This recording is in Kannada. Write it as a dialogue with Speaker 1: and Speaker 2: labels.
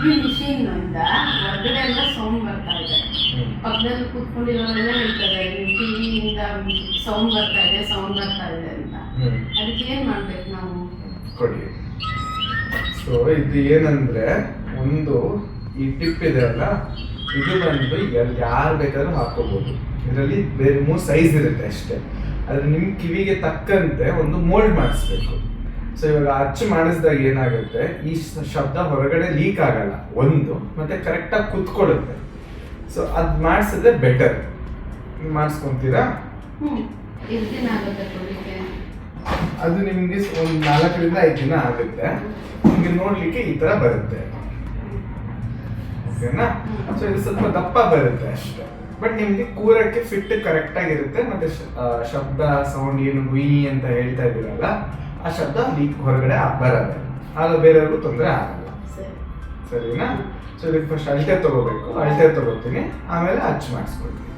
Speaker 1: ಈ ಮಿಷಿನ್ ಇಂದ ಹೊರಗಡೆ ಎಲ್ಲ ಸೌಂಡ್ ಬರ್ತಾ ಇದೆ. ಪಕ್ಕದಲ್ಲಿ ಕೂತ್ಕೊಂಡಿರೋರೆಲ್ಲ ಹೇಳ್ತಾರೆ ಟಿವಿಯಿಂದ ಸೌಂಡ್ ಬರ್ತಾ ಇದೆ ಅಂತ. ಅದಕ್ಕೆ ಏನ್ ಮಾಡ್ಬೇಕು ನಾವು?
Speaker 2: ಕೊಡಿ. ಸೊ ಇದು ಏನಂದ್ರೆ, ಒಂದು ಈ ಟಿಪ್ ಇದೆ ಅಲ್ಲ, ಇದು ಬಂದು ಯಾರು ಬೇಕಾದ್ರೂ ಹಾಕೋಬಹುದು. ಇದರಲ್ಲಿ ಬೇರೆ 3 ಸೈಜ್ ಇರುತ್ತೆ ಅಷ್ಟೇ. ಆದ್ರೆ ನಿಮ್ ಕಿವಿಗೆ ತಕ್ಕಂತೆ ಒಂದು ಮೋಲ್ಡ್ ಮಾಡಿಸ್ಬೇಕು. ಸೊ ಇವಾಗ ಅಚ್ಚು ಮಾಡಿಸಿದಾಗ ಏನಾಗುತ್ತೆ, ಈ ಶಬ್ದ ಹೊರಗಡೆ ಲೀಕ್ ಆಗಲ್ಲ ಒಂದು, ಮತ್ತೆ ಕರೆಕ್ಟಾಗಿ ಕುತ್ಕೊಳ್ಳುತ್ತೆ. ಸೊ ಅದ್ ಮಾಡಿಸಿದ್ರೆ ಬೆಟರ್. ಮಾಡಿಸ್ಕೊಂತೀರಾ? ಅದು ನಿಮ್ಗೆ ಒಂದು 4 ರಿಂದ 5 ದಿನ ಆಗುತ್ತೆ. ನಿಮ್ಗೆ ನೋಡ್ಲಿಕ್ಕೆ ಈ ತರ ಬರುತ್ತೆ. ಓಕೆನಾ? ಸೊ ಇದು ಸ್ವಲ್ಪ ದಪ್ಪ ಬರುತ್ತೆ ಅಷ್ಟೇ. ಬಟ್ ನಿಮ್ಗೆ ಕೂರಕ್ಕೆ ಫಿಟ್ ಕರೆಕ್ಟ್ ಆಗಿರುತ್ತೆ. ಮತ್ತೆ ಶಬ್ದ ಸೌಂಡ್ ಏನು ಗುಯಿ ಅಂತ ಹೇಳ್ತಾ ಇದೀರಲ್ಲ, ಆ ಶಬ್ದ ಲೀಕ್ ಹೊರಗಡೆ ಬರಲ್ಲ. ಆಗ ಬೇರೆಯವ್ರಿಗೂ ತೊಂದರೆ ಆಗಲ್ಲ. ಸರಿನಾ? ಸೊ ಇದಕ್ಕೆ ಫಸ್ಟ್ ಅಳತೆ ತಗೋಬೇಕು. ಅಳತೆ ತಗೋತೀನಿ, ಆಮೇಲೆ ಅಚ್ಚು ಮಾಡಿಸ್ಕೊಳ್ತೀನಿ.